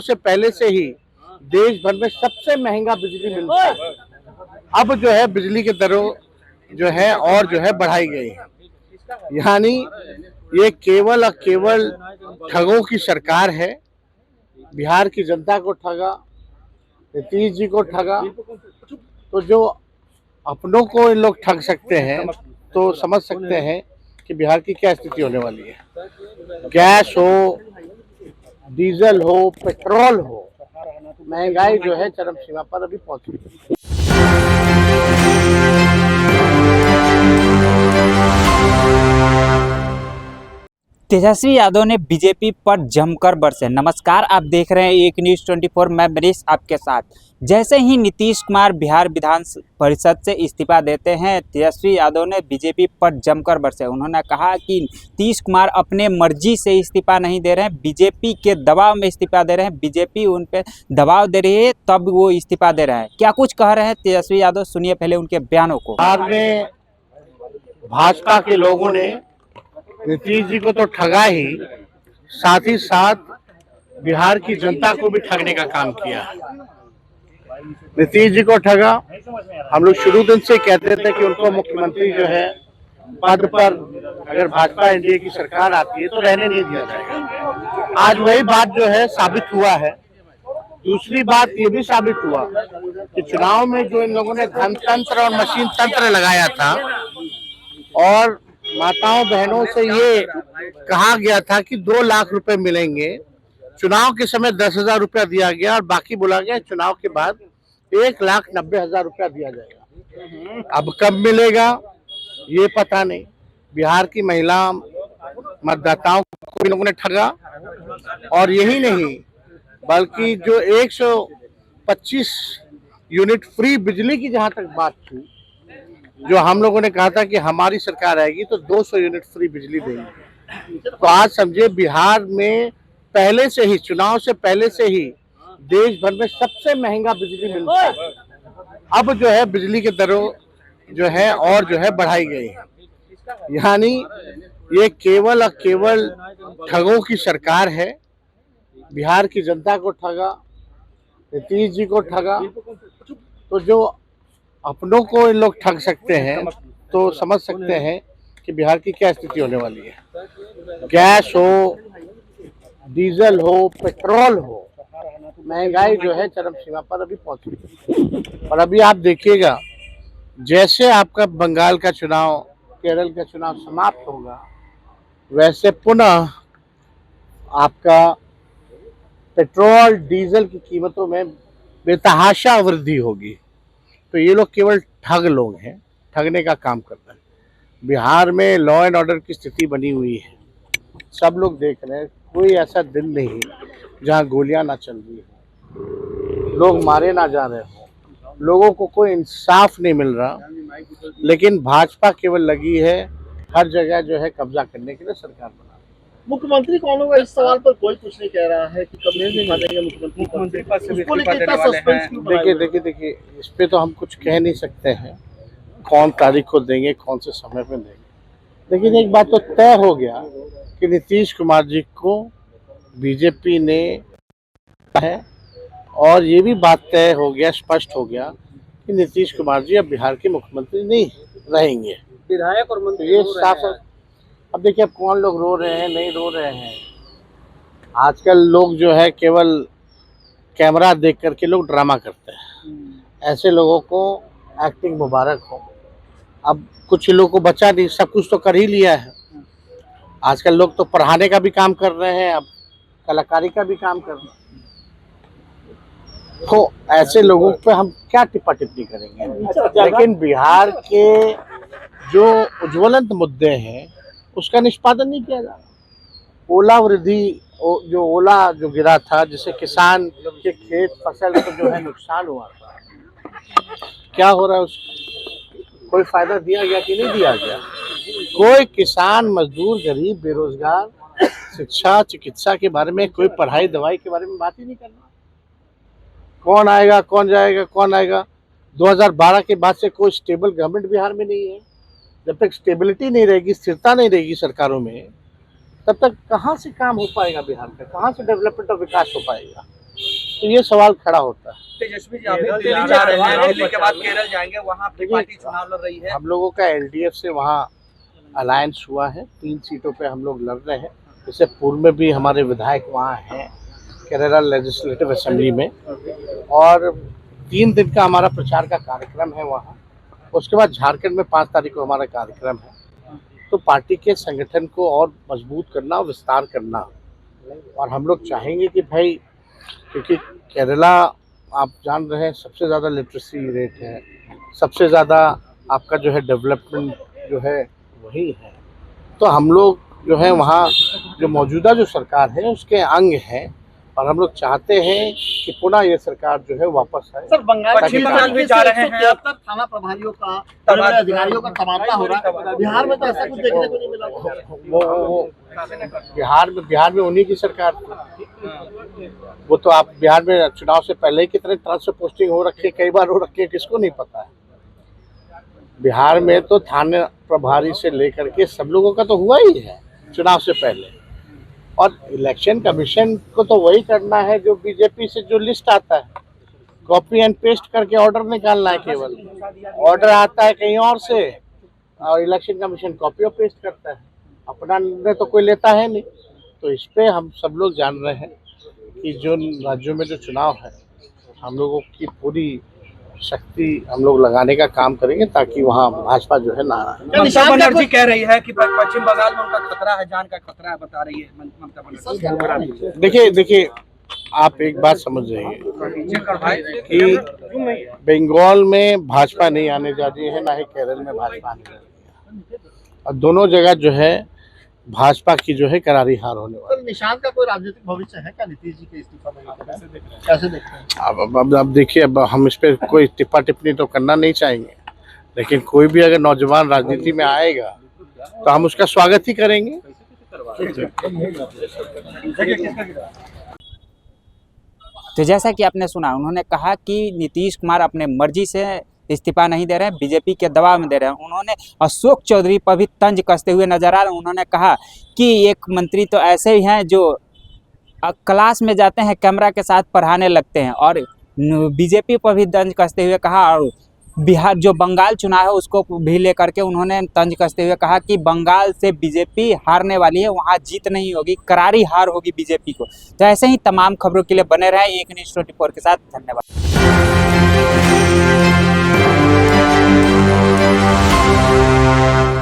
से पहले से ही देश भर में सबसे महंगा बिजली मिलता है। अब जो है बिजली की दरों जो है और जो है बढ़ाई गई है। यानी ये केवल और केवल ठगों की सरकार है। बिहार की जनता को ठगा, नीतीश जी को ठगा। तो जो अपनों को इन लोग ठग सकते हैं तो समझ सकते हैं कि बिहार की क्या स्थिति होने वाली है। गैस हो, डीजल हो, पेट्रोल हो, महंगाई जो है चरम सीमा पर अभी पहुंची है। तेजस्वी यादव ने बीजेपी पर जमकर बरसे। नमस्कार, आप देख रहे हैं एक न्यूज़ 24। मैं मनीष आपके साथ। जैसे ही नीतीश कुमार बिहार विधान परिषद से इस्तीफा देते हैं, तेजस्वी यादव ने बीजेपी पर जमकर बरसे। उन्होंने कहा कि नीतीश कुमार अपने मर्जी से इस्तीफा नहीं दे रहे हैं, बीजेपी के दबाव में इस्तीफा दे रहे हैं। बीजेपी उन पर दबाव दे रही है तब वो इस्तीफा दे रहे हैं। क्या कुछ कह रहे हैं तेजस्वी यादव, सुनिए पहले उनके बयानों को। बिहार में भाजपा के लोगों ने नीतीश जी को तो ठगा ही, साथ ही साथ बिहार की जनता को भी ठगने का काम किया। नीतीश जी को ठगा। हम लोग शुरू दिन से कहते थे कि उनको मुख्यमंत्री जो है पद पर अगर भाजपा एनडीए की सरकार आती है तो रहने नहीं दिया जाएगा। आज वही बात जो है साबित हुआ है। दूसरी बात ये भी साबित हुआ कि चुनाव में जो इन लोगों ने धन तंत्र और मशीन तंत्र लगाया था और माताओं बहनों से ये कहा गया था कि 2 लाख रुपए मिलेंगे, चुनाव के समय 10,000 रुपया दिया गया और बाकी बोला गया चुनाव के बाद 1,90,000 रुपया दिया जाएगा। अब कब मिलेगा ये पता नहीं। बिहार की महिला मतदाताओं को इन लोगों ने ठगा। और यही नहीं बल्कि जो 125 यूनिट फ्री बिजली की जहां तक बात थी, जो हम लोगों ने कहा था कि हमारी सरकार आएगी तो 200 यूनिट फ्री बिजली देंगे। तो आज समझे बिहार में पहले से ही, चुनाव से पहले से ही देश भर में सबसे महंगा बिजली मिलता है। अब जो है बिजली की दरों जो है और जो है बढ़ाई गई है। यानी ये केवल और केवल ठगों की सरकार है। बिहार की जनता को ठगा, नीतीश जी को ठगा। तो जो अपनों को इन लोग ठग सकते हैं तो समझ सकते हैं कि बिहार की क्या स्थिति होने वाली है। गैस हो, डीजल हो, पेट्रोल हो, महंगाई जो है चरम सीमा पर अभी पहुंची है। और अभी आप देखिएगा, जैसे आपका बंगाल का चुनाव, केरल का चुनाव समाप्त होगा, वैसे पुनः आपका पेट्रोल डीजल की कीमतों में बेतहाशा वृद्धि होगी। तो ये लोग केवल ठग लोग हैं, ठगने का काम कर रहे हैं। बिहार में लॉ एंड ऑर्डर की स्थिति बनी हुई है, सब लोग देख रहे हैं। कोई ऐसा दिन नहीं जहां गोलियां ना चल रही हो, लोग मारे ना जा रहे हो, लोगों को कोई इंसाफ नहीं मिल रहा। लेकिन भाजपा केवल लगी है हर जगह जो है कब्जा करने के लिए सरकार बना। मुख्यमंत्री कौन होगा, इस सवाल पर कोई कुछ नहीं कह रहा है कि कब नहीं बनेंगे मुख्यमंत्री पद से। देखिए, इस पे तो हम कुछ कह नहीं सकते हैं कौन तारीख को देंगे, कौन से समय पे देंगे। लेकिन एक बात तो तय हो गया कि नीतीश कुमार जी को बीजेपी ने है, और ये भी बात तय हो गया, स्पष्ट हो गया कि नीतीश कुमार जी अब बिहार के मुख्यमंत्री नहीं रहेंगे। विधायक और मंत्री ये साफ। अब देखिए, अब कौन लोग रो रहे हैं, नहीं रो रहे हैं। आजकल लोग जो है केवल कैमरा देख करके लोग ड्रामा करते हैं। ऐसे लोगों को एक्टिंग मुबारक हो। अब कुछ लोगों को बचा नहीं, सब कुछ तो कर ही लिया है। आजकल लोग तो पढ़ाने का भी काम कर रहे हैं, अब कलाकारी का भी काम कर रहे हैं। तो ऐसे लोगों पे हम क्या टिप्पा टिप्पणी करेंगे। लेकिन बिहार के जो उज्ज्वलंत मुद्दे हैं उसका निष्पादन नहीं किया जा रहा। ओला वृद्धि, जो ओला जो गिरा था, जिससे किसान के खेत फसल को जो है नुकसान हुआ था, क्या हो रहा है उसका कोई फायदा दिया गया कि नहीं दिया गया। कोई किसान, मजदूर, गरीब, बेरोजगार, शिक्षा, चिकित्सा के बारे में, कोई पढ़ाई दवाई के बारे में बात ही नहीं कर रहा। कौन आएगा, कौन जाएगा, कौन आएगा। 2012 के बाद से कोई स्टेबल गवर्नमेंट बिहार में नहीं है। जब तक स्टेबिलिटी नहीं रहेगी, स्थिरता नहीं रहेगी सरकारों में, तब तक कहाँ से काम हो पाएगा बिहार का, कहाँ से डेवलपमेंट और विकास हो पाएगा। तो ये सवाल खड़ा होता है। तेजस्वी जी आप दिल्ली जा रहे हैं, दिल्ली के बाद केरल जाएंगे, वहाँ आपकी पार्टी चुनाव लड़ रही है। हम लोगों का एलडीएफ से वहाँ अलायंस हुआ है, 3 सीटों पे हम लोग लड़ रहे हैं। इससे पूर्व में भी हमारे विधायक वहाँ हैं केरला लेजिस्लेटिव असेंबली में, और 3 दिन का हमारा प्रचार का कार्यक्रम है वहाँ। उसके बाद झारखंड में 5 तारीख को हमारा कार्यक्रम है। तो पार्टी के संगठन को और मजबूत करना, विस्तार करना, और हम लोग चाहेंगे कि भाई, क्योंकि केरला आप जान रहे हैं सबसे ज़्यादा लिटरेसी रेट है, सबसे ज़्यादा आपका जो है डेवलपमेंट जो है वही है। तो हम लोग जो है वहाँ जो मौजूदा जो सरकार है उसके अंग हैं, और हम लोग चाहते हैं कि पुनः ये सरकार जो है वापस आए। सर, बंगाल पश्चिम बंगाल भी जा रहे हैं। 173 थाना प्रभारियों का, बड़े-बड़े अधिकारियों का तबादला हो रहा है। बिहार में तो ऐसा कुछ देखने को नहीं मिला। वो बिहार में उन्हीं की सरकार थी। वो तो आप बिहार में चुनाव से पहले ही कितने ट्रांसफर पोस्टिंग हो रखी है, कई बार हो रखी है, किसको नहीं पता है। बिहार में तो थाने प्रभारी से लेकर के सब लोगों का तो हुआ ही है चुनाव से पहले। और इलेक्शन कमीशन को तो वही करना है जो बीजेपी से जो लिस्ट आता है, कॉपी एंड पेस्ट करके ऑर्डर निकालना है। केवल ऑर्डर आता है कहीं और से, और इलेक्शन कमीशन कॉपी और पेस्ट करता है, अपना निर्णय तो कोई लेता है नहीं। तो इस पे हम सब लोग जान रहे हैं कि जो राज्यों में जो चुनाव है, हम लोगों की पूरी शक्ति हम लोग लगाने का काम करेंगे ताकि वहाँ भाजपा जो है ना आए। ममता बनर्जी कह रही है कि पश्चिम बंगाल में उनका खतरा है, जान का खतरा है, बता रही है ममता बनर्जी। देखिए आप एक बात समझ जाइए कि बंगाल में भाजपा नहीं आने जा रही है, ना ही केरल में भाजपा आने जा रही है, और दोनों जगह जो है भाजपा की जो है करारी हार होने वाली। सर, निशांत का कोई राजनीतिक भविष्य है क्या नीतीश जी के इस्तीफा में? कैसे देखते हैं? अब देखिए, अब हम इस पे कोई टिप्पा टिप्पणी तो करना नहीं चाहेंगे, लेकिन कोई भी अगर नौजवान राजनीति में आएगा तो हम उसका स्वागत ही करेंगे। तो जैसा कि आपने सुना, उन्होंने कहा कि नीतीश कुमार अपने मर्जी से इस्तीफा नहीं दे रहे हैं, बीजेपी के दबाव में दे रहे हैं। उन्होंने अशोक चौधरी पर भी तंज कसते हुए नजर आ रहे हैं। उन्होंने कहा कि एक मंत्री तो ऐसे ही हैं जो क्लास में जाते हैं कैमरा के साथ पढ़ाने लगते हैं, और बीजेपी पर भी तंज कसते हुए कहा, और बिहार जो बंगाल चुनाव है उसको भी लेकर के उन्होंने तंज कसते हुए कहा कि बंगाल से बीजेपी हारने वाली है, वहाँ जीत नहीं होगी, करारी हार होगी बीजेपी को। तो ऐसे ही तमाम खबरों के लिए बने रहें एक न्यूज़ 24 के साथ। धन्यवाद।